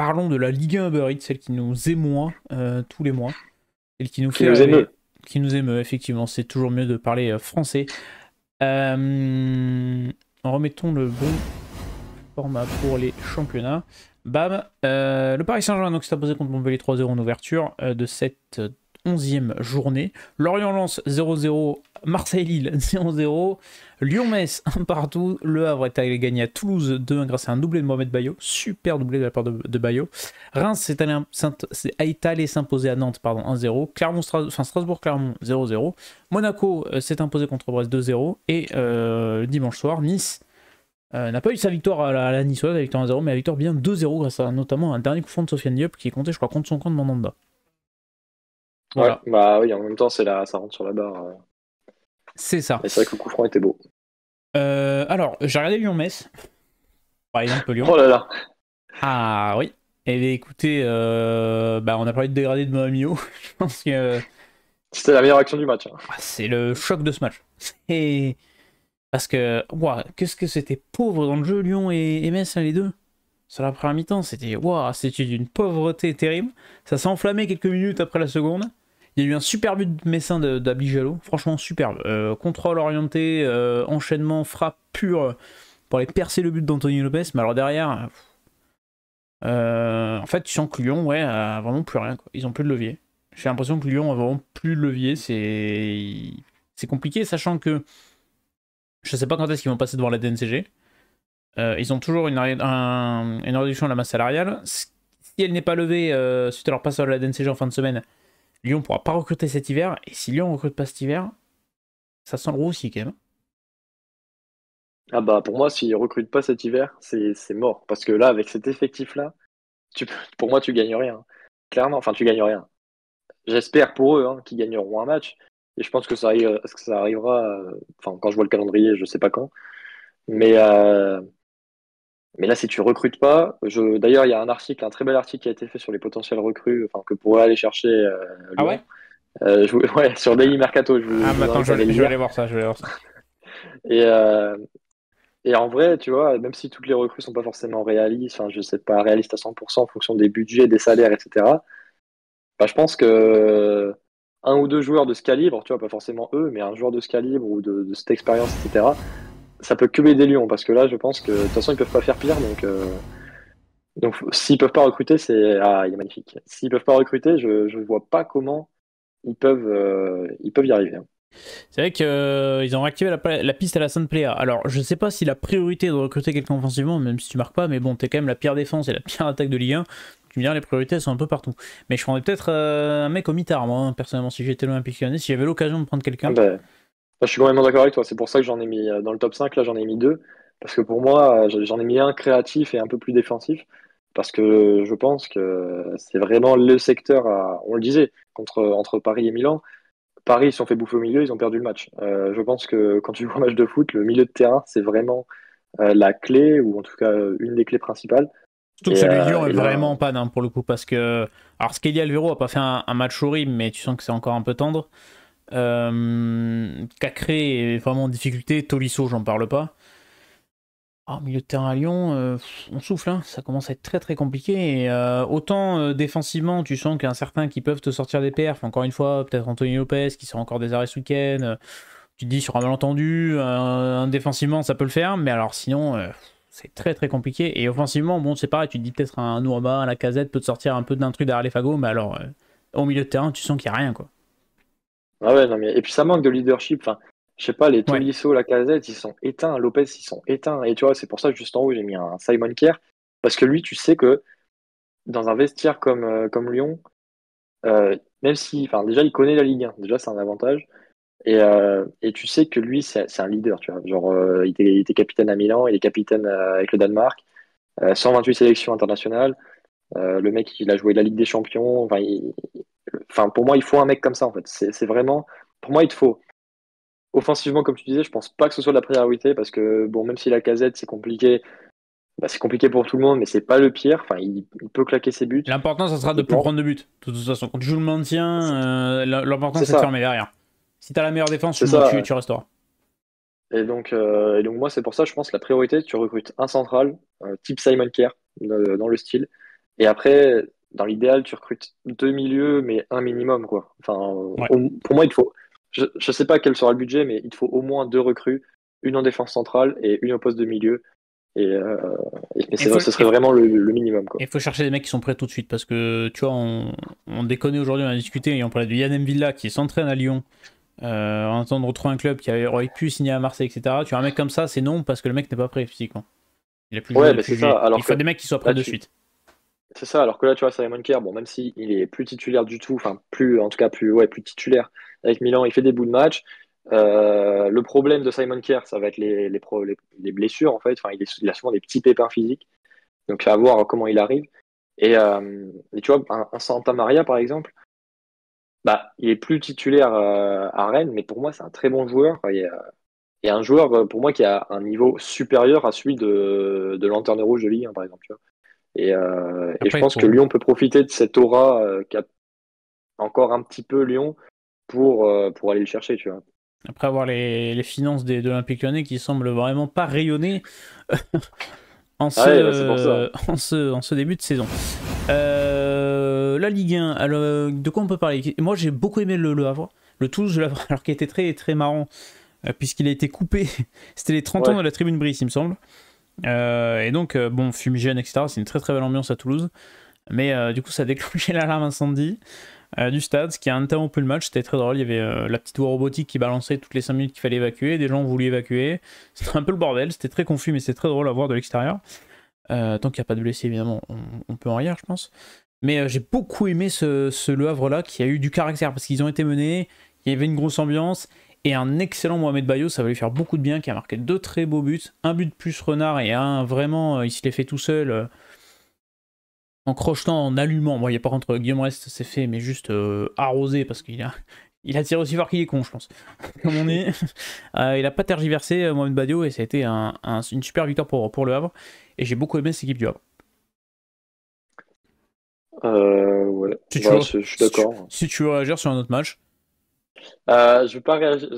parlons de la Ligue 1 Uber Eats, celle qui nous émeut tous les mois, celle qui nous Qui fait nous rêver, émeut. qui nous émeut, effectivement. C'est toujours mieux de parler français. Remettons le bon format pour les championnats. Bam. Le Paris Saint-Germain donc s'est imposé contre Montpellier 3-0 en ouverture de cette 11e journée. Lorient-Lens 0-0. Marseille-Lille 0-0. Lyon-Metz 1 partout. Le Havre est allé gagner à Toulouse 2-1 grâce à un doublé de Mohamed Bayo. Super doublé de la part de Bayo. Reims est allé s'imposer à Nantes 1-0. Strasbourg-Clermont 0-0. Monaco s'est imposé contre Brest 2-0. Et le dimanche soir, Nice n'a pas eu sa victoire à la Niçoise, la victoire 1-0, mais la victoire bien 2-0 grâce à notamment un dernier coup franc de Sofiane Diop qui est compté, je crois, contre son camp de Mandanda. Ouais, Voilà, bah oui, en même temps, ça rentre sur la barre. c'est ça. Et c'est vrai que le coup franc était beau. Alors, j'ai regardé Lyon-Metz, par exemple Lyon. Oh là là. Ah oui. Et bien, écoutez, on a parlé de dégradé de Mohamio. Je pense que C'était la meilleure action du match. c'est le choc de ce match. Et parce que, ouah, qu'est-ce que c'était pauvre dans le jeu, Lyon et Metz, là, les deux. Sur la première mi-temps, c'était d'une pauvreté terrible. Ça s'est enflammé quelques minutes après la seconde. Il y a eu un super but de Messin d'Abdi Jallo, franchement superbe. Contrôle orienté, enchaînement, frappe pure pour aller percer le but d'Anthony Lopez. Mais alors derrière, en fait, tu sens que Lyon, a vraiment plus rien, quoi. Ils ont plus de levier. J'ai l'impression que Lyon a vraiment plus de levier. C'est compliqué, sachant que je sais pas quand est-ce qu'ils vont passer devant la DNCG. Ils ont toujours une réduction de la masse salariale. Si elle n'est pas levée suite à leur passage à la DNCG en fin de semaine, Lyon ne pourra pas recruter cet hiver. Et si Lyon ne recrute pas cet hiver, ça sent le roussi quand même. Ah bah pour moi, s'ils recrutent pas cet hiver, c'est mort. Parce que là, avec cet effectif-là, pour moi, tu gagnes rien. Clairement, enfin, tu gagnes rien. J'espère pour eux qu'ils gagneront un match. Et je pense que ça arrivera. Enfin, quand je vois le calendrier, je sais pas quand. Mais, euh, mais là, si tu recrutes pas, d'ailleurs, il y a un très bel article qui a été fait sur les potentiels recrues, enfin, que pourrait aller chercher Ah ouais. Lyon. Ouais, sur Daily Mercato, Ah je bah vous attends, invite à aller le je vais lire. aller voir ça, je vais aller voir ça. Et, euh, et en vrai, tu vois, même si toutes les recrues sont pas forcément réalistes, enfin, je sais pas réalistes à 100% en fonction des budgets, des salaires, etc. Bah, je pense que un ou deux joueurs de ce calibre, tu vois, pas forcément eux, mais un joueur de ce calibre ou de cette expérience, etc., ça peut que aider Lyon, parce que là, je pense que de toute façon, ils peuvent pas faire pire, donc s'ils peuvent pas recruter, ah, il est magnifique. S'ils peuvent pas recruter, je vois pas comment ils peuvent y arriver. C'est vrai qu'ils ont réactivé la piste à la Sainte Pléa. Alors, je sais pas si la priorité est de recruter quelqu'un offensivement, même si tu marques pas, mais bon, t'es quand même la pire défense et la pire attaque de Ligue 1. Tu me dis, les priorités elles sont un peu partout. Mais je prendrais peut-être un mec au mitard, moi, hein, personnellement, si j'étais l'Olympique Lyonnais, si j'avais l'occasion de prendre Ah quelqu'un. ben, je suis complètement d'accord avec toi. C'est pour ça que j'en ai mis dans le top 5 là, j'en ai mis deux. Parce que pour moi, j'en ai mis un créatif et un peu plus défensif. Parce que je pense que c'est vraiment le secteur on le disait, entre Paris et Milan. Paris, ils se sont fait bouffer au milieu, ils ont perdu le match. Je pense que quand tu joues un match de foot, le milieu de terrain, c'est vraiment la clé, ou en tout cas une des clés principales. Surtout que Et, celui de euh, Lyon est et là, vraiment en panne, hein, pour le coup, parce que. Alors, Skelly Alvero a pas fait un match horrible, mais tu sens que c'est encore un peu tendre. Cacré est vraiment en difficulté. Tolisso, j'en parle pas. Ah, milieu de terrain à Lyon, on souffle, hein, ça commence à être très très compliqué. Et, autant défensivement, tu sens qu'il y a un certain qui peuvent te sortir des perfs. Encore une fois, peut-être Anthony Lopez qui sort encore des arrêts ce week-end. Tu te dis sur un malentendu, un défensivement ça peut le faire, mais alors sinon c'est très très compliqué. Et offensivement, bon, c'est pareil, tu te dis peut-être un Noama, un Lacazette peut te sortir un peu d'un truc derrière les fagots, mais alors au milieu de terrain, tu sens qu'il n'y a rien quoi. ah ouais, non, mais, et puis ça manque de leadership. Enfin, je sais pas, les Ouais. Tolisso, Lacazette, ils sont éteints. Lopez, ils sont éteints. Et tu vois, c'est pour ça que juste en haut, j'ai mis un Simon Kjær. Parce que lui, tu sais que dans un vestiaire comme Lyon, même si, enfin, déjà, il connaît la Ligue 1. Déjà, c'est un avantage. Et tu sais que lui, c'est un leader, tu vois. Genre, il était capitaine à Milan, il est capitaine avec le Danemark, 128 sélections internationales. Le mec, il a joué la Ligue des Champions. Enfin, pour moi, il faut un mec comme ça, en fait. C'est vraiment, pour moi, il te faut. Offensivement, comme tu disais, je pense pas que ce soit la priorité parce que, bon, même si la casette, c'est compliqué, bah, c'est compliqué pour tout le monde, mais c'est pas le pire. Enfin, il peut claquer ses buts, L'important, ça sera de plus techniquement. prendre de buts. De toute façon, quand tu joues le maintien, C'est l'important c'est c'est de ça, fermer derrière. Si t'as la meilleure défense, c'est tu, ça. tu resteras. Et donc moi, c'est pour ça, je pense, la priorité, tu recrutes un central, type Simon Kjær, dans le style. Et après, dans l'idéal, tu recrutes 2 milieux, mais un minimum, quoi. Enfin, Ouais. pour moi, il te faut. Je sais pas quel sera le budget, mais il te faut au moins 2 recrues, une en défense centrale et une au poste de milieu. Et, mais Il faut, ce serait vraiment le minimum, quoi. il faut chercher des mecs qui sont prêts tout de suite parce que tu vois, on déconne aujourd'hui, on a discuté et on parlait de Yann Villa qui s'entraîne à Lyon. En attendant de retrouver un club qui aurait pu signer à Marseille, etc. Tu as un mec comme ça, c'est non parce que le mec n'est pas prêt physiquement. Il a plus joué Ouais, bah depuis c'est ça. juillet. Il Alors faut que des mecs qui soient prêts là, de suite. c'est ça. Alors que là, tu vois, Simon Kerr, bon, même s'il est plus titulaire du tout, enfin, plus, en tout cas, plus titulaire avec Milan, il fait des bouts de match. Le problème de Simon Kerr, ça va être les blessures, en fait. Enfin, il a souvent des petits pépins physiques. Donc, à voir comment il arrive. Et tu vois, un Santa Maria, par exemple, bah, il est plus titulaire à Rennes, mais pour moi, c'est un très bon joueur. Et un joueur, pour moi, qui a un niveau supérieur à celui de Lanterne Rouge de Ligue 1, par exemple. Tu vois. Et je Après, il pense que faut. Lyon peut profiter de cette aura qu'a encore un petit peu Lyon pour aller le chercher, tu vois. Après avoir les finances de l'Olympique Lyonnais qui semblent vraiment pas rayonner en Ah ouais, bah c'est pour ça. en ce début de saison. La Ligue 1, alors, de quoi on peut parler? Moi j'ai beaucoup aimé le Havre, le Toulouse de Havre, alors qui était très, très marrant, puisqu'il a été coupé. C'était les 30 ans Ouais. de la tribune Brice, il me semble. Et donc, bon, fumigène, etc. C'est une très très belle ambiance à Toulouse. Mais du coup, ça a déclenché l'alarme incendie du stade, ce qui a interrompu le match. C'était très drôle. Il y avait la petite voix robotique qui balançait toutes les 5 minutes qu'il fallait évacuer. Des gens ont voulu évacuer. C'était un peu le bordel. C'était très confus, mais c'était très drôle à voir de l'extérieur. Tant qu'il n'y a pas de blessés, évidemment, on peut en rire, je pense. Mais j'ai beaucoup aimé ce Le Havre-là qui a eu du caractère parce qu'ils ont été menés. Il y avait une grosse ambiance. Et un excellent Mohamed Bayo, ça va lui faire beaucoup de bien, qui a marqué 2 très beaux buts. Un but plus Renard et un vraiment, il se l'est fait tout seul. En crochetant, en allumant. Bon, il n'y a pas contre Guillaume Rest, c'est fait, mais juste arrosé parce il a tiré aussi fort qu'il est con, je pense. Comme on dit. Il a pas tergiversé, Mohamed Badio, et ça a été une super victoire pour le Havre. Et j'ai beaucoup aimé cette équipe du Havre. Ouais. Si tu Bah, veux, je suis d'accord. si tu veux réagir sur un autre match. Je vais pas réagir.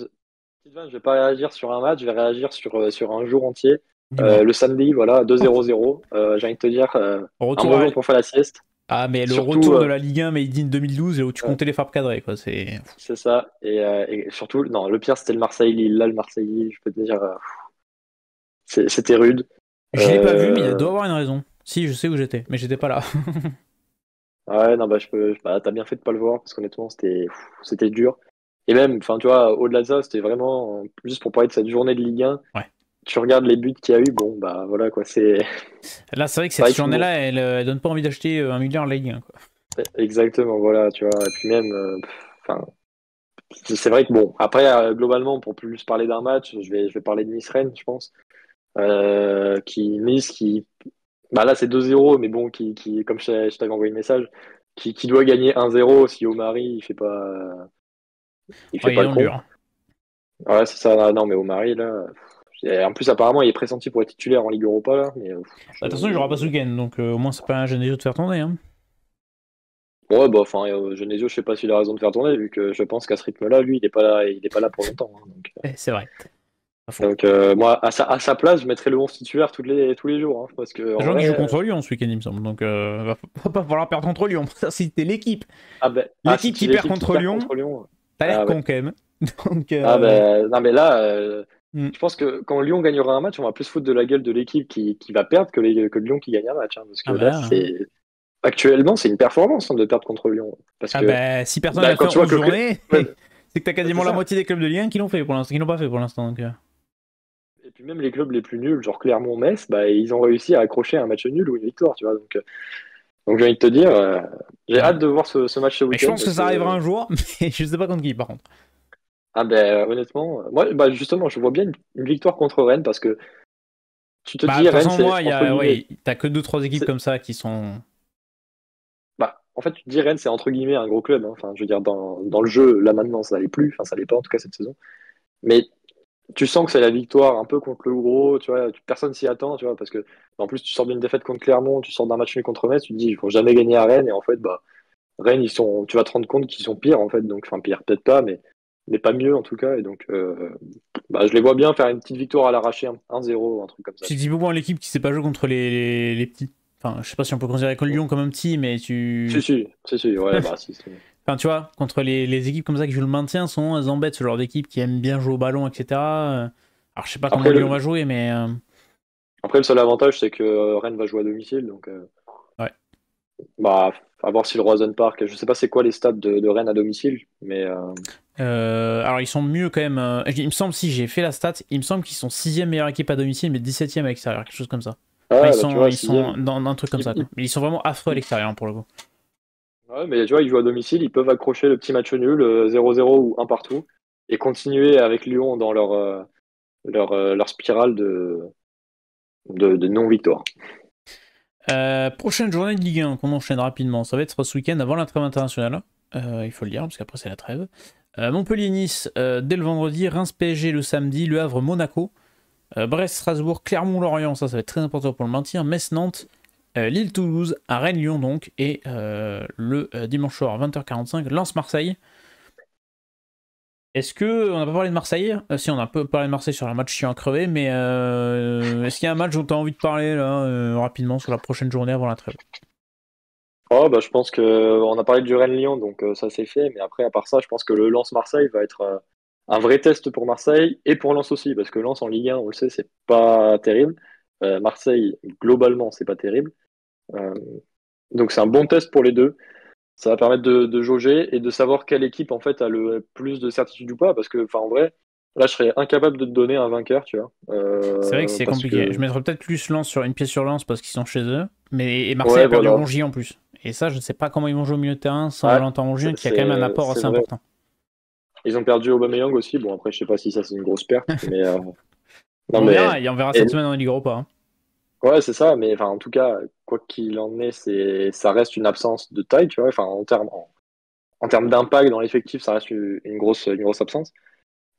Sylvain, je vais pas réagir sur un match, je vais réagir sur un jour entier. Dis-moi. Le samedi, voilà, Oh, 2-0-0. J'ai envie de te dire, un retour bon à... jour pour faire la sieste. Ah, mais le Surtout, retour de la Ligue 1 Made in 2012, où tu euh, comptais les frappes cadrées, quoi. C'est... c'est ça. Et surtout, non, le pire, c'était le Marseille-Lille. Là, le Marseille-Lille, je peux te dire, c'était rude. Je l'ai pas vu, mais il Euh, doit avoir une raison. Si, je sais où j'étais, mais j'étais pas là. ouais, non, bah, t'as bien fait de pas le voir, parce qu'honnêtement, c'était dur. Et même, enfin, tu vois, au-delà de ça, c'était vraiment, juste pour parler de cette journée de Ligue 1, Ouais. tu regardes les buts qu'il y a eu, bon, bah, voilà, quoi, c'est Là, c'est vrai que cette pareil que bon. journée-là, elle donne pas envie d'acheter un milliard la Ligue 1, quoi. Exactement, voilà, tu vois. Et puis même, enfin, c'est vrai que bon, après, globalement, pour plus parler d'un match, je vais parler de Nice-Rennes, je pense. Nice, bah là, c'est 2-0, mais bon, comme je t'avais envoyé le message, qui doit gagner 1-0 si Omari, il fait Ouais, il pas est le dans le con. dur. Ouais, c'est ça, non, mais Omari, là, en plus, apparemment, il est pressenti pour être titulaire en Ligue Europa, là, mais Attention, il jouera pas ce week-end, donc au moins c'est pas un Genesio de faire tourner. Hein. ouais, bah, enfin, Genesio, je sais pas s'il a raison de faire tourner, vu que je pense qu'à ce rythme-là, lui, il est pas là pour longtemps, hein, donc. C'est vrai, pas faux. Moi, à sa place, je mettrais le 11 titulaire tous les jours. Hein, parce que, en Sachant qu'il joue vrai. contre Lyon ce week-end, il me semble, donc va pas falloir perdre contre Lyon. Ça, c'était l'équipe. Si L'équipe tu qui perd l'équipe qui contre perd Lyon, contre Lyon. t'as l'air Ah, ouais. con quand même. Donc, Non, mais là, hmm. je pense que quand Lyon gagnera un match, on va plus foutre de la gueule de l'équipe qui va perdre que de Lyon qui gagne un match. Hein, parce que Ah là, bah, actuellement, c'est une performance hein, de perdre contre Lyon. Parce ah que bah, si personne bah, l'a fait quand en tu vois 11 que. journées, Ouais, c'est que t'as c'est quasiment la ça. moitié des clubs de Ligue 1 qui l'ont fait pour l'instant, qui l'ont pas fait pour l'instant. Donc, Et puis même les clubs les plus nuls, genre Clermont-Metz, bah, ils ont réussi à accrocher un match nul ou une victoire. Tu vois, donc j'ai envie de te dire, j'ai ouais. hâte de voir ce match ce Mais je week-end pense que parce ça arrivera que. un jour, mais je sais pas contre qui par contre. Ah ben honnêtement, moi bah, justement je vois bien une victoire contre Rennes parce que tu te Bah, de dis toute Rennes façon, c'est moi, entre guillemets ouais, t'as que 2-3 équipes c'est- comme ça qui sont. bah en fait tu te dis Rennes c'est entre guillemets un gros club hein. Enfin je veux dire dans le jeu là maintenant ça l'est plus, enfin ça l'est pas en tout cas cette saison. Mais tu sens que c'est la victoire un peu contre le gros, tu vois, personne s'y attend, tu vois, parce que en plus tu sors d'une défaite contre Clermont, tu sors d'un match nul contre Metz, tu te dis ils vont jamais gagner à Rennes et en fait bah Rennes tu vas te rendre compte qu'ils sont pires en fait, donc enfin pire peut-être pas mais pas mieux en tout cas et donc bah, je les vois bien faire une petite victoire à l'arraché 1-0 un truc comme ça. C'est typiquement l'équipe qui sait pas jouer contre les petits. Enfin, je sais pas si on peut considérer que Lyon comme un petit, mais tu. Si, ouais, bah si. Enfin, tu vois, contre les équipes comme ça qui jouent le maintien, souvent elles embêtent ce genre d'équipe qui aiment bien jouer au ballon, etc. Alors, je sais pas comment Lyon va jouer, mais. Après, le seul avantage, c'est que Rennes va jouer à domicile, donc. Ouais. Bah, à voir si le Roison Park. Je sais pas c'est quoi les stats de Rennes à domicile, mais. Alors, ils sont mieux quand même. Il me semble, si j'ai fait la stat, il me semble qu'ils sont 6ème meilleure équipe à domicile, mais 17ème à l'extérieur, quelque chose comme ça. Enfin, ils sont dans un truc comme ça. Mais ils sont vraiment affreux à l'extérieur pour le coup. Ouais, mais tu vois, ils jouent à domicile, ils peuvent accrocher le petit match nul, 0-0 ou un partout, et continuer avec Lyon dans leur spirale de non-victoire. Prochaine journée de Ligue 1 qu'on enchaîne rapidement. Ça va être ce week-end avant la trêve internationale. Il faut le dire, parce qu'après c'est la trêve. Montpellier-Nice dès le vendredi, Reims-PSG le samedi, Le Havre-Monaco, Brest-Strasbourg, Clermont-Lorient, ça va être très important pour le maintien, Metz-Nantes, Lille-Toulouse, à Rennes-Lyon donc, et le dimanche soir 20h45, Lens-Marseille. Est-ce que on n'a pas parlé de Marseille? Si, on a un peu parlé de Marseille sur un match chiant à crever, mais est-ce qu'il y a un match dont tu as envie de parler là, rapidement sur la prochaine journée avant la trêve? Oh, bah, je pense que on a parlé du Rennes-Lyon, donc ça c'est fait, mais après, à part ça, je pense que le Lens-Marseille va être un vrai test pour Marseille et pour Lens aussi, parce que Lens en Ligue 1, on le sait, c'est pas terrible. Marseille, globalement, c'est pas terrible. Euh, donc c'est un bon test pour les deux. Ça va permettre de jauger et de savoir quelle équipe en fait a le plus de certitude ou pas, parce que, enfin, en vrai, là, je serais incapable de te donner un vainqueur, tu vois. C'est vrai que c'est Parce compliqué. que, Je mettrais peut-être plus Lens sur une pièce sur Lens parce qu'ils sont chez eux, mais et Marseille ouais, a perdu voilà. Rongier en plus. Et ça, je ne sais pas comment ils vont jouer au milieu de terrain sans Ouais, Valentin Rongier, qui a quand même un apport c'est assez vrai. important. Ils ont perdu Aubameyang aussi. Bon, après, je sais pas si ça c'est une grosse perte, mais non, On verra, mais et on verra et- cette semaine en Ligue Europa. Hein. ouais, c'est ça. Mais enfin, en tout cas, quoi qu'il en est, ça reste une absence de taille, tu vois. Enfin, en termes d'impact dans l'effectif, ça reste une grosse absence.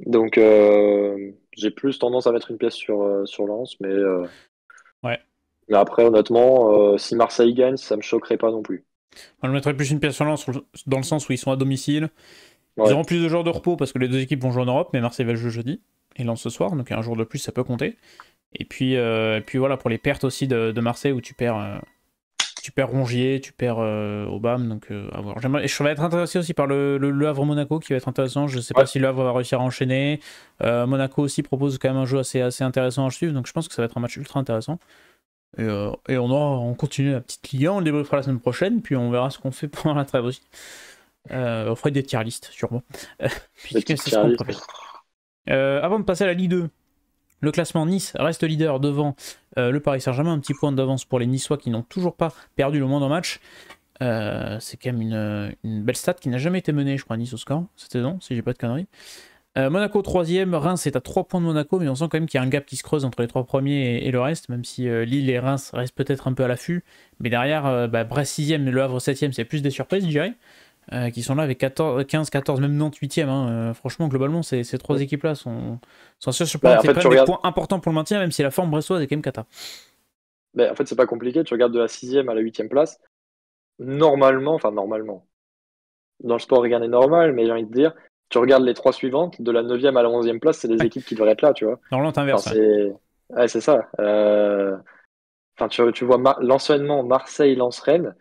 Donc, j'ai plus tendance à mettre une pièce sur Lens, Ouais. mais après, honnêtement, si Marseille gagne, ça me choquerait pas non plus. Moi, je mettrais plus une pièce sur Lens dans le sens où ils sont à domicile. Ils Ouais. auront plus de jours de repos parce que les deux équipes vont jouer en Europe, mais Marseille va jouer jeudi et Lens ce soir, donc un jour de plus, ça peut compter. Et puis voilà, pour les pertes aussi de Marseille où tu perds Rongier, tu perds Aubame, donc à voir. Et je vais être intéressé aussi par le Havre-Monaco qui va être intéressant. Je ne sais pas Ouais. si le Havre va réussir à enchaîner. Monaco aussi propose quand même un jeu assez intéressant à suivre, donc je pense que ça va être un match ultra intéressant. Et on continue la petite Ligue 1, on le débriefera la semaine prochaine, puis on verra ce qu'on fait pendant la trêve aussi. On fera des tier list sûrement. Puisque c'est ce qu'on préfère. Avant de passer à la Ligue 2, le classement Nice reste leader devant le Paris Saint-Germain, un petit point d'avance pour les Niçois qui n'ont toujours pas perdu le moindre match. C'est quand même une belle stat qui n'a jamais été menée, je crois, à Nice au score cette saison, si j'ai pas de conneries. Monaco 3ème, Reims est à 3 points de Monaco, mais on sent quand même qu'il y a un gap qui se creuse entre les 3 premiers et le reste, même si Lille et Reims restent peut-être un peu à l'affût. Mais derrière, Brest 6ème et Le Havre 7ème, c'est plus des surprises, je dirais. Qui sont là avec 15, 14, même Nantes 8ème. Hein. Franchement, globalement, ces trois équipes-là sont assez surprenantes. En fait, Prennent des points importants pour le maintien, même si la forme brestoise est quand même cata. En fait, c'est pas compliqué. Tu regardes de la 6e à la 8e place. Normalement, dans le sport, rien n'est normal, mais j'ai envie de dire, tu regardes les 3 suivantes, de la 9e à la 11e place, c'est des Ouais. équipes qui devraient être là, tu vois. Normalement, t'inverses. C'est ça. Tu vois l'enchaînement Marseille-Lens-Rennes.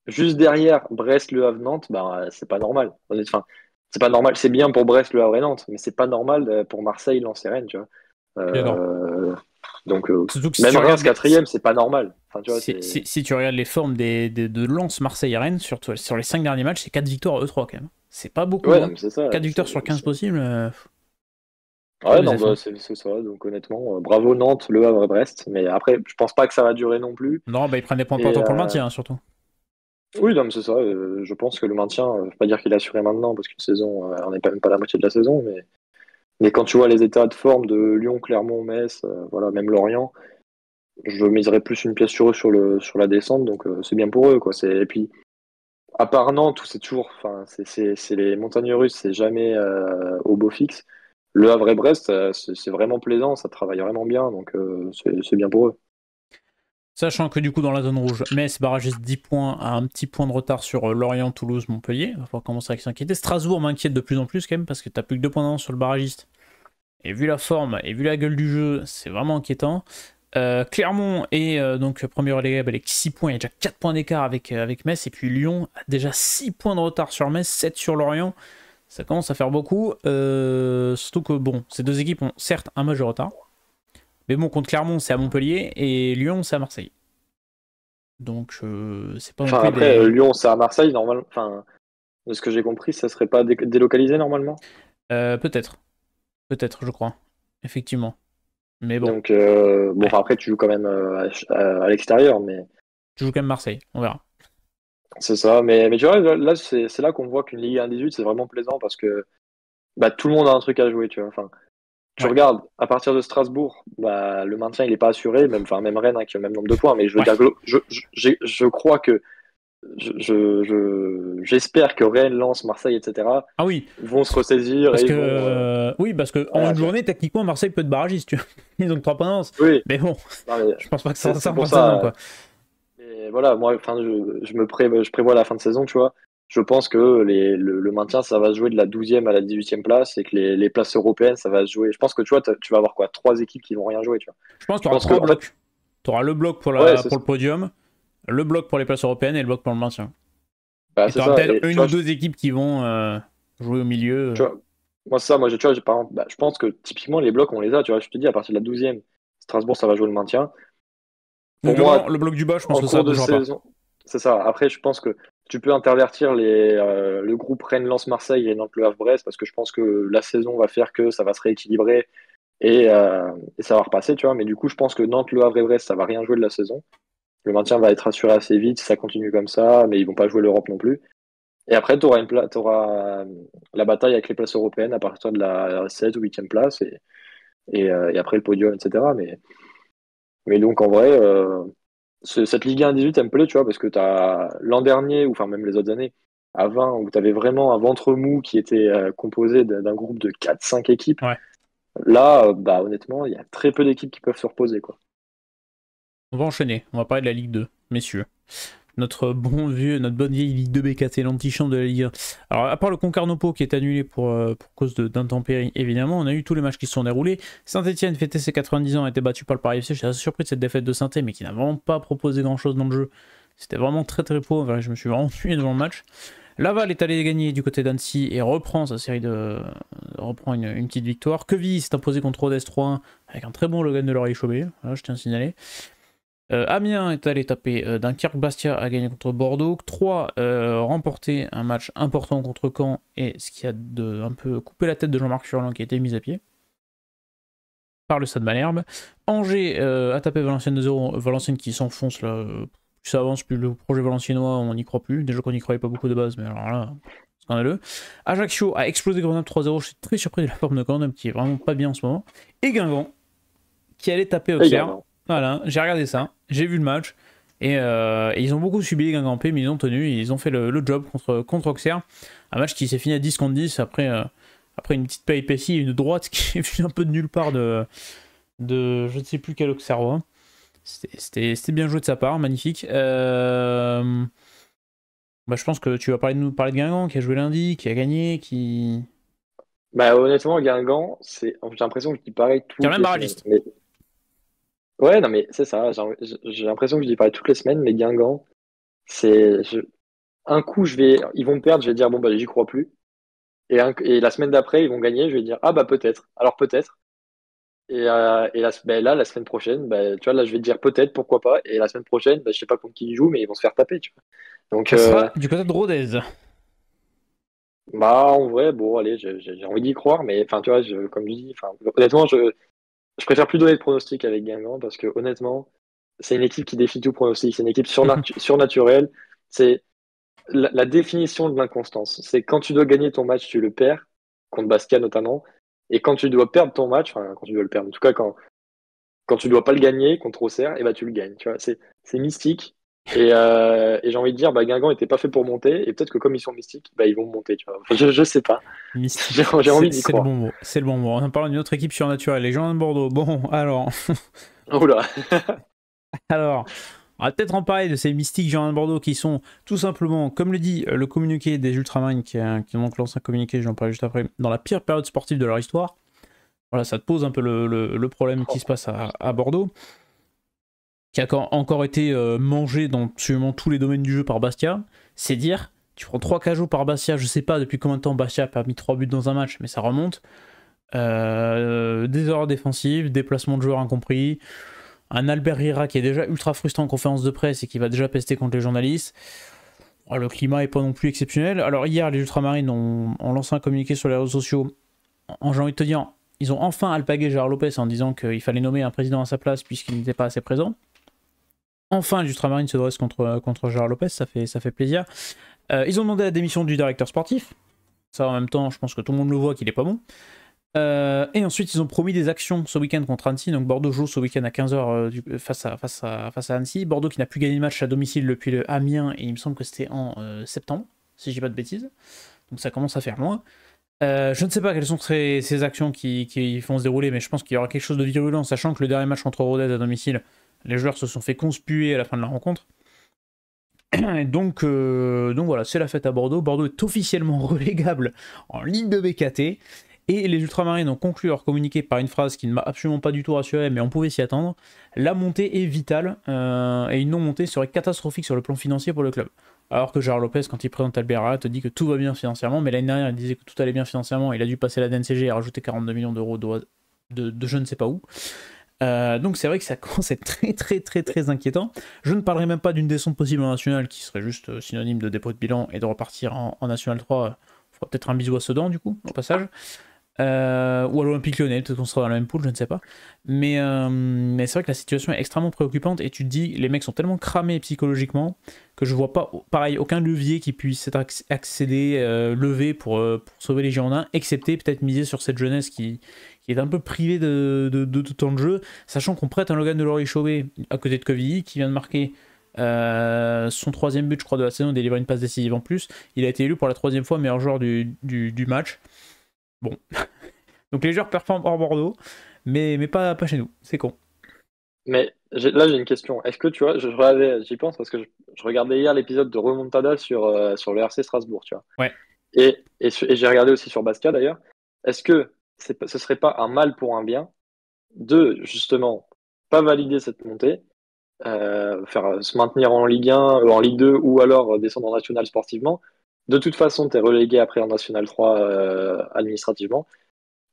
Juste derrière Brest, Le Havre, Nantes, c'est pas normal. Enfin, c'est pas normal. C'est bien pour Brest, Le Havre et Nantes, mais c'est pas normal pour Marseille, Lens et Rennes, tu vois. Je suis d'accord. Euh, donc, Surtout que si même tu Reims regardes 4e, c'est pas normal. Enfin, tu vois, si tu regardes les formes de Lens, Marseille et Rennes, surtout sur les 5 derniers matchs, c'est 4 victoires à E3 quand même. C'est pas beaucoup. Ouais, Hein. non, mais c'est ça. 4 victoires sur 15 possibles. Ouais, non, c'est ça. Donc, honnêtement, bravo Nantes, Le Havre et Brest. Mais après, je pense pas que ça va durer non plus. Non, ils prennent des points Et, importants pour le maintien, hein, surtout. oui, non, mais c'est ça. Je pense que le maintien, je vais pas dire qu'il est assuré maintenant, parce qu'une saison, on n'est même pas à la moitié de la saison, mais quand tu vois les états de forme de Lyon, Clermont, Metz, voilà, même Lorient, je miserais plus une pièce sur eux sur la descente, donc c'est bien pour eux, quoi. Et puis, à part Nantes, où c'est toujours, enfin, c'est les montagnes russes, c'est jamais au beau fixe. Le Havre et Brest, c'est vraiment plaisant, ça travaille vraiment bien, donc c'est bien pour eux. Sachant que du coup, dans la zone rouge, Metz barragiste 10 points à un petit point de retard sur Lorient, Toulouse, Montpellier. Il va falloir commencer à s'inquiéter. Strasbourg m'inquiète de plus en plus quand même, parce que t'as plus que 2 points d'avance sur le barragiste. Et vu la forme et vu la gueule du jeu, c'est vraiment inquiétant. Clermont est donc premier relégable avec 6 points, il y a déjà 4 points d'écart avec Metz, et puis Lyon a déjà 6 points de retard sur Metz, 7 sur Lorient. Ça commence à faire beaucoup, surtout que bon, ces deux équipes ont certes un match de retard, mais bon, contre Clermont c'est à Montpellier et Lyon c'est à Marseille. Donc c'est pas non plus après, Lyon, c'est à Marseille, normalement. Enfin, de ce que j'ai compris, ça serait pas délocalisé normalement. Peut-être, je crois, effectivement. Mais bon. Donc, enfin, après, tu joues quand même à l'extérieur, mais Tu joues quand même Marseille, on verra. c'est ça. Mais tu vois, là, c'est là qu'on voit qu'une Ligue 1-18, c'est vraiment plaisant parce que bah, tout le monde a un truc à jouer, tu vois. Enfin, tu Ouais. regardes, à partir de Strasbourg, bah, le maintien, il n'est pas assuré, même Rennes, hein, qui a le même nombre de points, mais je veux dire, je crois que j'espère que Rennes, Lens, Marseille, etc. Ah oui, vont se ressaisir parce et que oui, parce que en une tu vois. journée, techniquement, Marseille peut être barragiste, tu vois. Ils ont que 3 points d'avance. Oui, Mais bon, non, mais je pense pas que ça c'est sera ça c'est en fin pour de saison, ça. quoi. Et voilà, moi, enfin, je prévois la fin de saison, tu vois. Je pense que le maintien, ça va se jouer de la 12e à la 18e place et que les places européennes, ça va se jouer. Je pense que tu vois, tu vas avoir quoi? Trois équipes qui vont rien jouer, tu vois. Je pense qu'il Je y aura pense que, 3 en fait, blocs. Tu auras le bloc pour, ouais, pour le podium, le bloc pour les places européennes et le bloc pour le maintien. bah, Et tu c'est auras ça. peut-être Et une tu vois, ou deux équipes qui vont jouer au milieu. tu vois, moi, c'est ça, moi, tu vois, par exemple, bah, je pense que typiquement, les blocs, on les a, tu vois. Je te dis, à partir de la 12e, Strasbourg, ça va jouer le maintien. Pour Donc vraiment, moi, le bloc du bas, je pense en que ça cours de bougera pas. saison, c'est ça. Après, je pense que tu peux intervertir le groupe Rennes-Lens-Marseille et Nantes-Le Havre-Brest parce que je pense que la saison va faire que ça va se rééquilibrer et ça va repasser, tu vois. Mais du coup, je pense que Nantes-Le Havre-Brest, ça va rien jouer de la saison. Le maintien va être assuré assez vite si ça continue comme ça, mais ils vont pas jouer l'Europe non plus. Et après, tu auras la bataille avec les places européennes à partir de la 7 ou 8e place et après le podium, etc. Mais donc, en vrai, cette Ligue 1-18, elle me plaît, tu vois, parce que tu as l'an dernier, ou enfin même les autres années, à 20, où tu avais vraiment un ventre mou qui était composé d'un groupe de 4-5 équipes. Ouais. Là, bah, honnêtement, il y a très peu d'équipes qui peuvent se reposer, quoi. On va enchaîner. On va parler de la Ligue 2, messieurs. Notre bonne vieille Ligue 2 BKT, l'antichambre de la Ligue 1. Alors, à part le Concarneau qui est annulé pour cause d'intempéries, évidemment, on a eu tous les matchs qui se sont déroulés. Saint-Etienne fêtait ses 90 ans, a été battu par le Paris FC. J'étais assez surpris de cette défaite de Saint-Etienne, mais qui n'a vraiment pas proposé grand-chose dans le jeu. C'était vraiment très très pauvre. Je me suis vraiment ennuyé devant le match. Laval est allé gagner du côté d'Annecy et reprend sa série reprend une petite victoire. Queville s'est imposé contre Rodez 3-1 avec un très bon Logan de Laurier Chauvet. Voilà, je tiens à signaler. Amiens est allé taper Dunkerque, Bastia a gagné contre Bordeaux, 3 remporté un match important contre Caen et ce qui a un peu coupé la tête de Jean-Marc Furlan qui a été mis à pied par le Stade Malherbe. Angers a tapé Valenciennes 2-0, Valenciennes qui s'enfonce là, plus ça avance, plus le projet valenciennois on n'y croit plus, déjà qu'on n'y croyait pas beaucoup de base, mais alors là, scandaleux. Ajaccio a explosé Grenoble 3-0, je suis très surpris de la forme de Grenoble qui est vraiment pas bien en ce moment. Et Guingamp qui allait taper Auxerre. Voilà, j'ai regardé ça, j'ai vu le match, et ils ont beaucoup subi les Guingampais, mais ils ont tenu, ils ont fait le job contre Auxerre. Un match qui s'est fini à 10 contre 10 après une petite péripétie, une droite qui est venue un peu de nulle part de je ne sais plus quel Auxerrois. C'était bien joué de sa part, magnifique. Bah, je pense que tu vas nous parler de Guingamp, qui a joué lundi, qui a gagné, qui... Bah, honnêtement, Guingamp, j'ai l'impression que je dis pareil Qui a toutes même les semaines. barragiste. Ouais, non, mais c'est ça. J'ai l'impression que je dis pareil toutes les semaines, mais Guingamp, c'est. Un coup, ils vont me perdre, je vais dire, bon, bah, j'y crois plus. Et la semaine d'après, ils vont gagner, je vais dire, ah, bah, peut-être. Alors, peut-être. Là, la semaine prochaine, bah, tu vois, là, je vais te dire peut-être, pourquoi pas. Et la semaine prochaine, bah, je sais pas contre qui ils jouent, mais ils vont se faire taper, tu vois. Donc, Ça sera du côté de Rodez. bah, en vrai, bon, allez, j'ai envie d'y croire, mais enfin, tu vois, comme je dis, enfin, honnêtement, je préfère plus donner de pronostics avec Guingamp parce que, honnêtement, c'est une équipe qui défie tout pronostic. C'est une équipe surnaturelle. C'est la définition de l'inconstance. C'est quand tu dois gagner ton match, tu le perds, contre Bastia notamment. Et quand tu dois perdre ton match, enfin, quand tu dois le perdre, en tout cas, quand tu dois pas le gagner contre Auxerre, et bah, tu le gagnes. Tu vois, c'est mystique. Et j'ai envie de dire, bah, Guingamp n'était pas fait pour monter. Et peut-être que comme ils sont mystiques, bah, ils vont monter. Tu vois. Enfin, je sais pas. Mystique. J'ai envie d'y C'est le croire. bon mot. C'est le bon mot. On en parle d'une autre équipe surnaturelle, les gens de Bordeaux. Bon, alors. Oula. Alors, on va peut-être en parler de ces mystiques Girondins de Bordeaux qui sont tout simplement, comme le dit le communiqué des Ultramarines, qui ont donc lancé un communiqué, j'en parle juste après, dans la pire période sportive de leur histoire. Voilà, ça te pose un peu le problème qui se passe à Bordeaux. qui a encore été mangé dans absolument tous les domaines du jeu par Bastia, c'est dire, tu prends 3 cajots par Bastia, je sais pas depuis combien de temps Bastia a pas mis 3 buts dans un match, mais ça remonte. Des erreurs défensives, des placements de joueurs incompris, un Albert Riera qui est déjà ultra frustrant en conférence de presse et qui va déjà pester contre les journalistes. Oh, le climat est pas non plus exceptionnel. Alors hier, les Ultramarines ont lancé un communiqué sur les réseaux sociaux. J'ai envie de te dire, ils ont enfin alpagué Gérard Lopez en disant qu'il fallait nommer un président à sa place puisqu'il n'était pas assez présent. Enfin, les Ultramarines se dressent contre Gérard Lopez, ça fait plaisir. Ils ont demandé la démission du directeur sportif. Ça, en même temps, je pense que tout le monde le voit qu'il est pas bon. Et ensuite, ils ont promis des actions ce week-end contre Annecy. Donc Bordeaux joue ce week-end à 15h face à Annecy. Bordeaux qui n'a plus gagné de match à domicile depuis le Amiens, et il me semble que c'était en septembre, si je dis pas de bêtises. Donc ça commence à faire loin. Je ne sais pas quelles sont ces actions qui vont se dérouler, mais je pense qu'il y aura quelque chose de virulent, sachant que le dernier match contre Rodez à domicile, les joueurs se sont fait conspuer à la fin de la rencontre. Et donc voilà, c'est la fête à Bordeaux. Bordeaux est officiellement relégable en Ligue de BKT. Et les Ultramarines ont conclu leur communiqué par une phrase qui ne m'a absolument pas du tout rassuré, mais on pouvait s'y attendre. La montée est vitale, et une non-montée serait catastrophique sur le plan financier pour le club. Alors que Gérard Lopez, quand il présente Albert, te dit que tout va bien financièrement, mais l'année dernière il disait que tout allait bien financièrement, il a dû passer la DNCG et rajouter 42 millions d'euros de je ne sais pas où. Donc c'est vrai que ça commence à être très inquiétant. Je ne parlerai même pas d'une descente possible en National, qui serait juste synonyme de dépôt de bilan et de repartir en National 3. On fera peut-être un bisou à Sedan du coup, au passage. Ou à l'Olympique Lyonnais, peut-être qu'on sera dans la même poule, je ne sais pas. Mais c'est vrai que la situation est extrêmement préoccupante et tu te dis, les mecs sont tellement cramés psychologiquement que je vois pas, pareil, aucun levier qui puisse être accédé, levé pour sauver les Girondins, excepté peut-être miser sur cette jeunesse qui est un peu privée de temps de jeu, sachant qu'on prête un Logan Delory-Chauvet à côté de Quevilly qui vient de marquer son 3e but, je crois, de la saison, délivrer une passe décisive en plus. Il a été élu pour la 3e fois meilleur joueur du match. Bon, donc les joueurs performent hors Bordeaux, mais pas chez nous, c'est con. Mais là, j'ai une question. Est-ce que tu vois, j'y pense parce que je regardais hier l'épisode de Remontada sur le RC Strasbourg, tu vois. Ouais. Et j'ai regardé aussi sur Bastia d'ailleurs. Est-ce que ce serait pas un mal pour un bien de justement pas valider cette montée, se maintenir en Ligue 1, en Ligue 2 ou alors descendre en National sportivement? De toute façon, tu es relégué après en National 3 administrativement.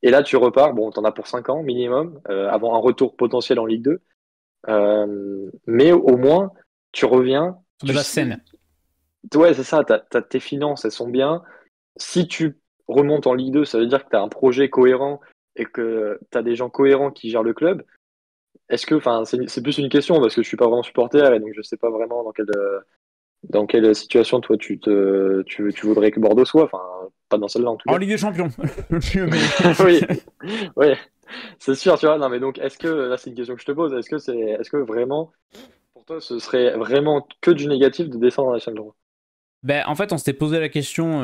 Et là, tu repars, bon, t'en as pour 5 ans minimum, avant un retour potentiel en Ligue 2. Mais au moins, tu reviens. Sur des bases saines. Ouais, c'est ça, tes finances, elles sont bien. Si tu remontes en Ligue 2, ça veut dire que tu as un projet cohérent et que tu as des gens cohérents qui gèrent le club. Est-ce que, enfin, c'est plus une question parce que je suis pas vraiment supporter et donc je sais pas vraiment dans quelle situation toi tu voudrais que Bordeaux soit. Enfin, pas dans celle-là en tout cas. En Ligue des Champions. Oui, oui, c'est sûr, tu vois. Non, mais donc, est-ce que, là, c'est une question que je te pose, est-ce que vraiment, pour toi, ce serait vraiment que du négatif de descendre en National 3? Ben, en fait, on s'était posé la question,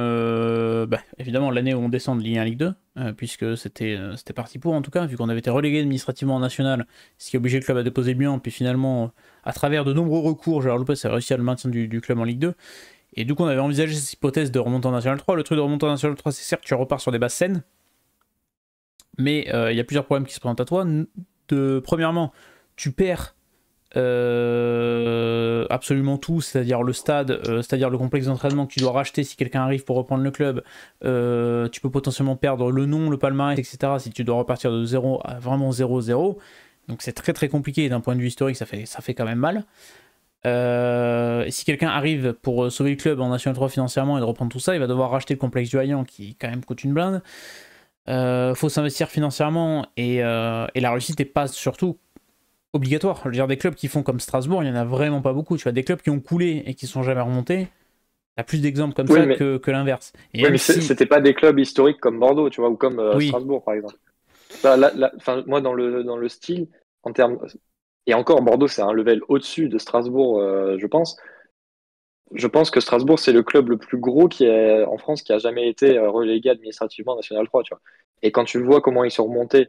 évidemment, l'année où on descend de Ligue 1 à Ligue 2, puisque c'était parti pour, en tout cas, vu qu'on avait été relégué administrativement en National, ce qui a obligé le club à déposer le bilan, puis finalement, à travers de nombreux recours, Gérard Lopez a réussi à le maintien du club en Ligue 2. Et du coup, on avait envisagé cette hypothèse de remonter en National 3. Le truc de remonter en National 3, c'est certes, tu repars sur des bases saines, mais il y a plusieurs problèmes qui se présentent à toi. Premièrement, tu perds absolument tout, c'est-à-dire le stade, c'est-à-dire le complexe d'entraînement que tu dois racheter si quelqu'un arrive pour reprendre le club. Tu peux potentiellement perdre le nom, le palmarès, etc. si tu dois repartir de 0 à vraiment 0-0. Donc c'est très compliqué et d'un point de vue historique, ça fait quand même mal. Et si quelqu'un arrive pour sauver le club en National 3 financièrement et de reprendre tout ça, il va devoir racheter le complexe du Hayan qui quand même coûte une blinde. Faut s'investir financièrement et la réussite n'est pas surtout obligatoire. Je veux dire, des clubs qui font comme Strasbourg, il n'y en a vraiment pas beaucoup. Tu vois, des clubs qui ont coulé et qui sont jamais remontés, t'as plus d'exemples comme ça que l'inverse. Oui, mais c'était pas des clubs historiques comme Bordeaux, tu vois, ou comme Strasbourg, par exemple. Moi, dans le style, en termes. Et encore, Bordeaux, c'est un level au-dessus de Strasbourg, je pense. Je pense que Strasbourg, c'est le club le plus gros qui est en France qui a jamais été relégué administrativement en National 3, tu vois. Et quand tu vois comment ils sont remontés,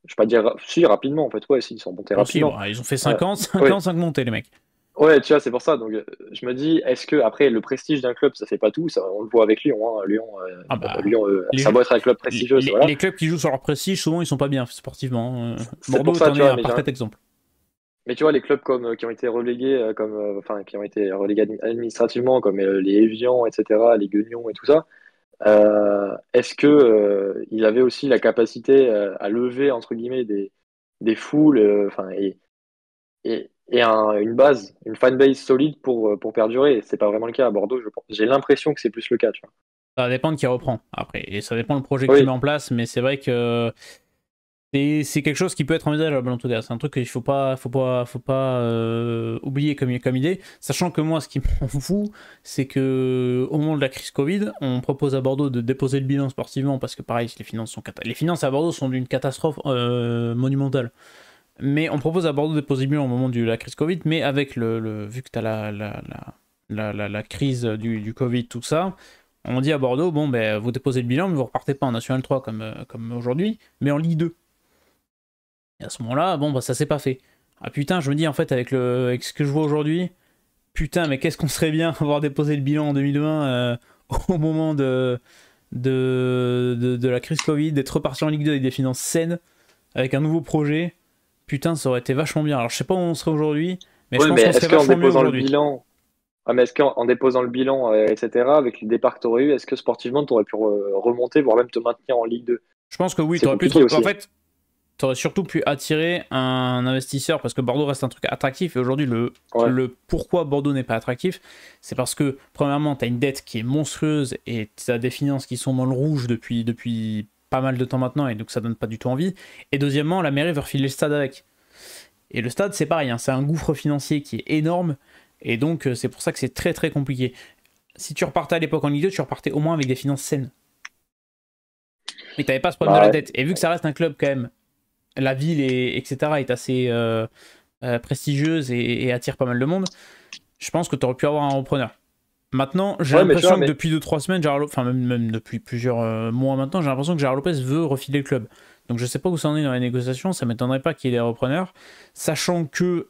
je vais pas dire si rapidement, en fait, ouais, si, ils sont remontés rapidement. Ils ont fait 5 ans, 5 montées, les mecs. Ouais, tu vois, c'est pour ça. Donc, je me dis, est-ce que après le prestige d'un club, ça fait pas tout ça, on le voit avec Lyon. Hein. Lyon, ça doit être un club prestigieux. Les clubs qui jouent sur leur prestige, souvent, ils sont pas bien sportivement. C'est Bordeaux pour ça, est un parfait exemple. Mais tu vois, les clubs qui ont été relégués, enfin, qui ont été relégués administrativement, comme les Évian, etc., les Guignons et tout ça, est-ce que ils avaient aussi la capacité à lever, entre guillemets, des foules, enfin, et une base, une fanbase solide pour perdurer? C'est pas vraiment le cas à Bordeaux, je pense. J'ai l'impression que c'est plus le cas, tu vois. Ça dépend de qui reprend après. Et ça dépend le projet que tu mets Oui, en place, mais c'est vrai que c'est quelque chose qui peut être envisageable en tout cas. C'est un truc qu'il faut pas oublier comme idée. Sachant que moi, ce qui m'en fout, c'est que au moment de la crise Covid, on propose à Bordeaux de déposer le bilan sportivement parce que pareil, les finances à Bordeaux sont d'une catastrophe monumentale. Mais on propose à Bordeaux de déposer le bilan au moment de la crise Covid, mais avec vu que tu as la crise du Covid, tout ça, on dit à Bordeaux, bon, ben, vous déposez le bilan, mais vous repartez pas en National 3 comme aujourd'hui, mais en Ligue 2. Et à ce moment-là, bon, bah, ça s'est pas fait. Ah putain, je me dis, en fait, avec ce que je vois aujourd'hui, putain, mais qu'est-ce qu'on serait bien avoir déposé le bilan en 2020 au moment de la crise Covid, d'être reparti en Ligue 2 avec des finances saines, avec un nouveau projet. Putain, ça aurait été vachement bien. Alors, je sais pas où on serait aujourd'hui, mais je oui, pense mais qu'on serait est-ce qu'en vachement mieux déposant le aujourd'hui. bilan, mais est-ce qu'en déposant le bilan, etc., avec les départs que tu aurais eu, est-ce que sportivement, tu aurais pu remonter, voire même te maintenir en Ligue 2? Je pense que oui, C'est t'aurais pu. compliqué En aussi. fait, t'aurais surtout pu attirer un investisseur parce que Bordeaux reste un truc attractif et aujourd'hui Ouais, le pourquoi Bordeaux n'est pas attractif, c'est parce que premièrement t'as une dette qui est monstrueuse et t'as des finances qui sont dans le rouge depuis pas mal de temps maintenant et donc ça donne pas du tout envie, et deuxièmement la mairie veut refiler le stade avec, et le stade c'est pareil, hein, c'est un gouffre financier qui est énorme, et donc c'est pour ça que c'est très très compliqué. Si tu repartais à l'époque en Ligue 2, tu repartais au moins avec des finances saines, mais t'avais pas ce problème de bah la ouais. dette, et vu que ça reste un club quand même, la ville etc. est assez prestigieuse et attire pas mal de monde, je pense que tu aurais pu avoir un repreneur. Maintenant, j'ai Ouais, mais tu vois, l'impression que mais depuis 2-3 semaines, enfin même depuis plusieurs mois maintenant, j'ai l'impression que Gérard Lopez veut refiler le club. Donc je sais pas où ça en est dans les négociations, ça m'étonnerait pas qu'il y ait des repreneurs, sachant que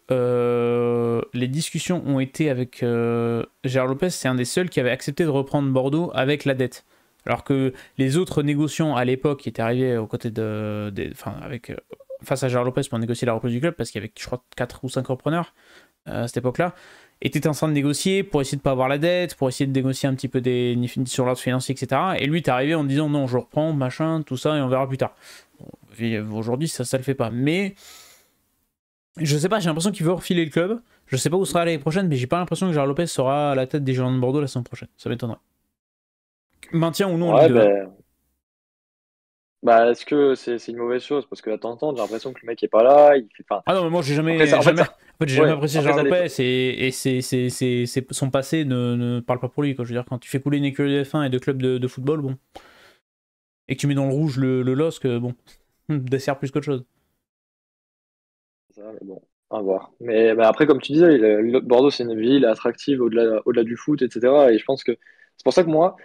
les discussions ont été avec Gérard Lopez, c'est un des seuls qui avait accepté de reprendre Bordeaux avec la dette. Alors que les autres négociants à l'époque qui étaient arrivés aux côtés enfin, face à Gérard Lopez pour négocier la reprise du club, parce qu'il y avait, je crois, 4 ou 5 repreneurs à cette époque-là, était en train de négocier pour essayer de pas avoir la dette, pour essayer de négocier un petit peu sur l'ordre financier, etc. Et lui est arrivé en disant non, je reprends, machin, tout ça, et on verra plus tard. Bon, aujourd'hui, ça le fait pas. Mais je sais pas, j'ai l'impression qu'il veut refiler le club. Je sais pas où sera l'année prochaine, mais j'ai pas l'impression que Gérard Lopez sera à la tête des Girondins de Bordeaux la semaine prochaine. Ça m'étonnerait. Maintien ou non en Ligue ouais, 2, hein. bah, est-ce que c'est une mauvaise chose? Parce que à temps, j'ai l'impression que le mec est pas là. Enfin, Ah non, mais moi j'ai après, jamais, jamais, en fait, j'ai jamais ouais, apprécié après Gérard ça Lopez dépend. et son passé ne parle pas pour lui, quoi. Je veux dire, quand tu fais couler une écurie de F1 et de clubs de football, bon, et que tu mets dans le rouge le LOSC, bon, dessert plus qu'autre chose. Ça, mais bon, à voir. Mais après, comme tu disais, Bordeaux, c'est une ville attractive au-delà du foot, etc. Et je pense que c'est pour ça que moi,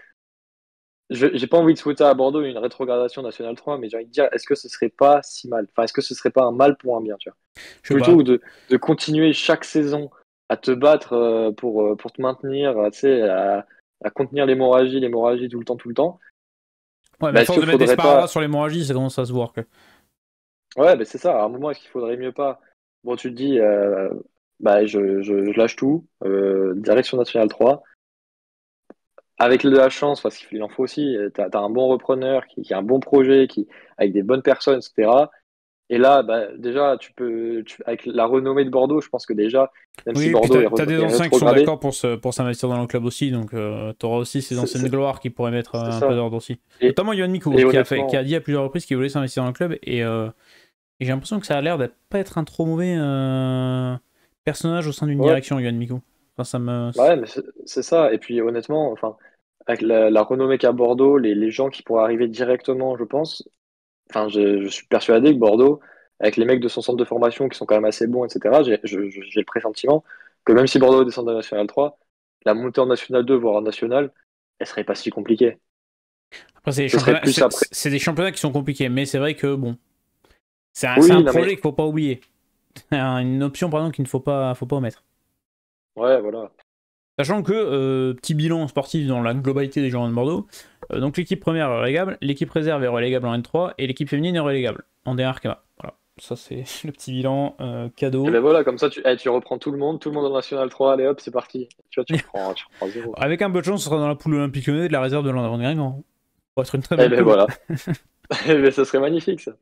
j'ai pas envie de souhaiter à Bordeaux une rétrogradation Nationale 3, mais j'ai envie de dire, est-ce que ce serait pas si mal? Enfin, est-ce que ce serait pas un mal pour un bien, tu vois? Je sais pas. Plutôt que de continuer chaque saison à te battre pour te maintenir, tu sais, à contenir l'hémorragie tout le temps, Ouais, mais bah, à est-ce force qu'il de mettre des faudrait sparadraps pas. sur l'hémorragie, ça commence à se voir que. Ouais, bah, c'est ça. À un moment, est-ce qu'il faudrait mieux pas. Bon, tu te dis, bah, je lâche tout, direction Nationale 3. Avec de la chance, parce qu'il en faut aussi, t'as un bon repreneur qui a un bon projet, avec des bonnes personnes, etc. Et là, bah, déjà, avec la renommée de Bordeaux, je pense que déjà, même si Oui, puis Bordeaux t'as des est anciens qui sont rétrogradé, d'accord pour s'investir dans le club aussi, donc t'auras aussi ces c'est anciennes c'est- gloires qui pourraient mettre c'est un peu ça. d'ordre aussi. Et, Notamment Yohan Mikou, et qui a honnêtement, dit à plusieurs reprises qu'il voulait s'investir dans le club, et j'ai l'impression que ça a l'air de pas être un trop mauvais personnage au sein d'une ouais, direction, Yohan Mikou. Enfin, ça me. bah ouais, mais c'est ça. Et puis honnêtement, enfin, avec la renommée qu'a Bordeaux, les gens qui pourraient arriver directement, je pense, enfin, je suis persuadé que Bordeaux, avec les mecs de son centre de formation qui sont quand même assez bons, etc., j'ai le pressentiment que même si Bordeaux descend de la National 3, la montée en National 2, voire en National, elle serait pas si compliquée. Après, Ce serait plus après. c'est des championnats qui sont compliqués, mais c'est vrai que bon, c'est un Oui, non mais, projet qu'il faut pas oublier. Une option, pardon, qu'il ne faut pas omettre. ouais, voilà. Sachant que, petit bilan sportif dans la globalité des Girondins de Bordeaux, donc l'équipe première est relégable, l'équipe réserve est relégable en N3, et l'équipe féminine est relégable en D1 Arkema. Voilà. Ça, c'est le petit bilan cadeau. Et ben voilà, comme ça, tu reprends tout le monde en National 3, allez hop, c'est parti. Tu vois, tu reprends 0. Avec un peu de chance, ce sera dans la poule olympique lyonnais de la réserve de Guingamp. Ça va être une très Et belle ben poule. voilà. Eh ben, ça serait magnifique, ça.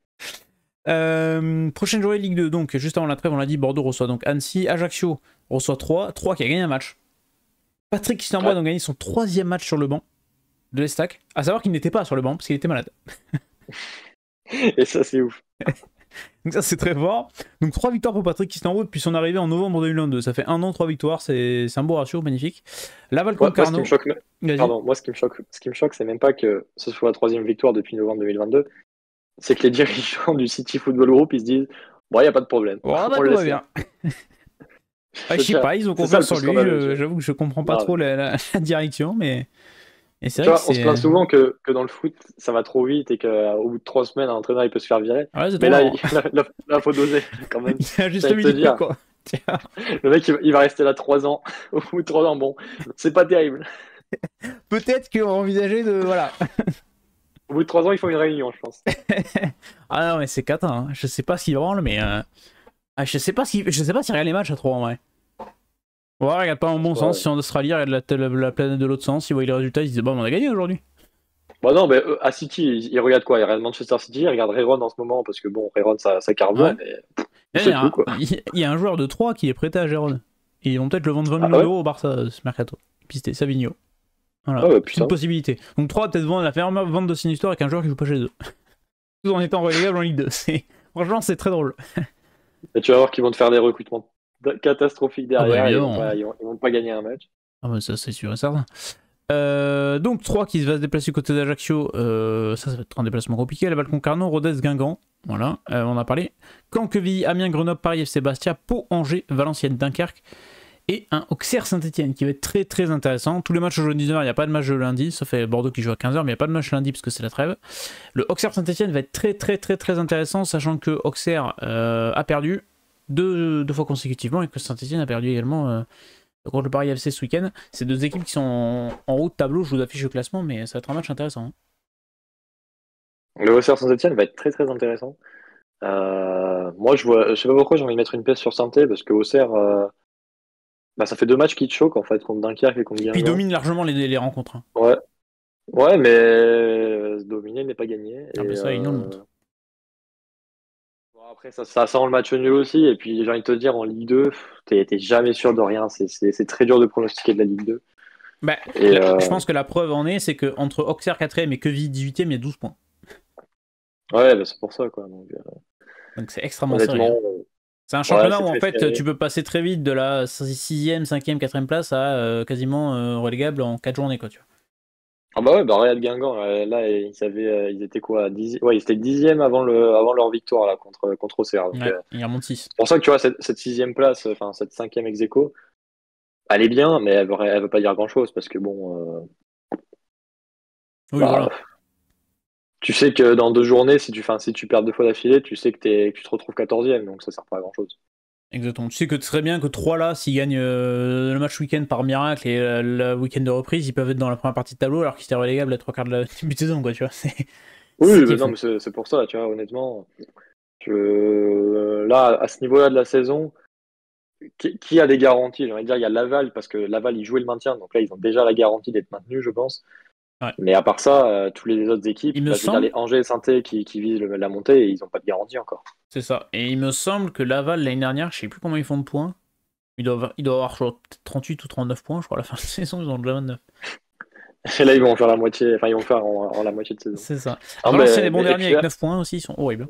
Prochaine journée Ligue 2, donc juste avant la trêve, on l'a dit, Bordeaux reçoit donc Annecy, Ajaccio reçoit 3 qui a gagné un match. Patrick Kistambois a donc gagné son 3e match sur le banc de l'Estac, à savoir qu'il n'était pas sur le banc parce qu'il était malade. Et ça, c'est ouf. Donc ça c'est très fort. Donc 3 victoires pour Patrick Kistambois depuis son arrivée en novembre 2022. Ça fait 1 an, 3 victoires, c'est un beau ratio, magnifique. Laval contre Carnot. Moi, ce qui me choque, c'est même pas que ce soit la 3e victoire depuis novembre 2022. C'est que les dirigeants du City Football Group, ils se disent bon, il n'y a pas de problème. Oh, bah, tout va bien. Je sais pas, ils ont confiance sur lui. J'avoue que je comprends pas trop la direction, mais. Et c'est vrai que on se plaint souvent que dans le foot, ça va trop vite et qu'au bout de 3 semaines, un entraîneur il peut se faire virer. Ouais, mais là, il faut doser quand même. Il a juste mis quoi. Tiens. Le mec, il va rester là 3 ans. Au bout de 3 ans, bon, c'est pas terrible. Peut-être qu'on va envisager de. Voilà. Au bout de 3 ans, il faut une réunion, je pense. Ah non, mais c'est cata. Hein. Je sais pas s'il branle, mais. Je sais pas s'il regarde les matchs à 3 en vrai. Ouais, il regarde pas en bon sens. Si en Australie, il regarde la planète de l'autre sens, il voit les résultats, il se dit bon, on a gagné aujourd'hui. Bah non, mais à City, il regarde quoi? Il regarde Manchester City, il regarde Rayron en ce moment, parce que bon, Rayron, ça carbone. Ouais. Il y a un joueur de 3 qui est prêté à Gérone. Ils vont peut-être le vendre 20 millions d'euros au Barça ce mercato. Pisté, Savigno. Voilà, c'est une possibilité. Donc 3 peut-être vendre la ferme vente de Sinistor avec un joueur qui joue pas chez eux. Tout en étant relégable en Ligue 2. Franchement, c'est très drôle. Et tu vas voir qu'ils vont te faire des recrutements catastrophiques derrière. Ils vont pas gagner un match. Ah bah ça c'est sûr et certain. Donc 3 qui va se déplacer du côté d'Ajaccio, ça va être un déplacement compliqué. Laval Concarneau, Rodez, Guingamp, voilà, on a parlé. Caen, Quevilly, Amiens, Grenoble, Paris FC Bastia, Pau, Angers, Valenciennes, Dunkerque et un Auxerre Saint-Etienne qui va être très très intéressant. Tous les matchs aujourd'hui 19h, il n'y a pas de match de lundi, sauf Bordeaux qui joue à 15h, mais il n'y a pas de match lundi parce que c'est la trêve. Le Auxerre Saint-Etienne va être très très très très intéressant, sachant que Auxerre a perdu deux fois consécutivement et que Saint-Etienne a perdu également contre le Paris FC ce week-end. C'est 2 équipes qui sont en haut de tableau, je vous affiche le classement, mais ça va être un match intéressant. Hein. Le Auxerre Saint-Etienne va être très très intéressant. Moi, je sais pas pourquoi j'ai envie de mettre une pièce sur Saint-Etienne, parce que Auxerre, ça fait 2 matchs qui te choquent en fait, contre Dunkerque et contre Guingamp. Puis ils dominent largement les rencontres. Hein. Ouais, mais dominer n'est pas gagné. Ah bah ça, ils nous le montrent. Après, ça sent le match nul aussi. Et puis, j'ai envie de te dire, en Ligue 2, t'es jamais sûr de rien. C'est très dur de pronostiquer de la Ligue 2. Bah, je pense que la preuve en est, c'est qu'entre Auxerre 4ème et Quevilly 18ème, il y a 12 points. Ouais, c'est pour ça, quoi. Donc c'est extrêmement sérieux. C'est un championnat où en fait serré. tu peux passer très vite de la 6ème, 5ème, 4ème place à quasiment relégable en 4 journées, quoi, tu vois. Ah bah ouais, regarde Guingamp, là, ils étaient quoi, ils étaient 10e avant leur victoire là, contre Auxerre. Donc, ils remontent 6. C'est pour ça que tu vois, cette 6e place, enfin cette 5e ex-aequo, elle est bien, mais elle veut pas dire grand-chose, parce que bon... Oui, voilà. Tu sais que dans 2 journées, si tu perds 2 fois d'affilée, tu sais que tu te retrouves 14e, donc ça sert pas à grand-chose. Exactement. Tu sais que très bien que 3 là, s'ils gagnent le match week-end par miracle et le week-end de reprise, ils peuvent être dans la première partie de tableau alors qu'ils étaient relégables à 3 quarts de début de saison, quoi, tu vois. Oui, mais non, mais c'est pour ça, tu vois, honnêtement. Là, à ce niveau-là de la saison, qui a des garanties? J'ai envie de dire, il y a Laval, parce que Laval, ils jouaient le maintien, donc là, ils ont déjà la garantie d'être maintenus, je pense. Ouais. Mais à part ça, tous les autres équipes, les Angers et Saint-Étienne qui visent la montée, ils n'ont pas de garantie encore. C'est ça. Et il me semble que Laval, l'année dernière, je sais plus comment ils font de points. Ils doivent avoir 38 ou 39 points, je crois, à la fin de la saison, ils ont déjà 29. Et là, ils vont faire la moitié, ils vont faire en la moitié de saison. C'est ça. Alors, c'est les bons derniers avec 9 points aussi, ils sont horribles.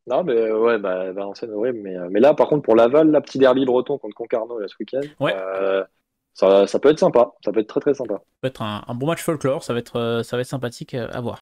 Non, mais ouais, Valenciennes, horrible. Mais là, par contre, pour Laval, la petit derby breton contre Concarneau là, ce week-end, ça peut être sympa. Ça peut être très très sympa. Ça peut être un bon match folklore, ça va être sympathique à voir.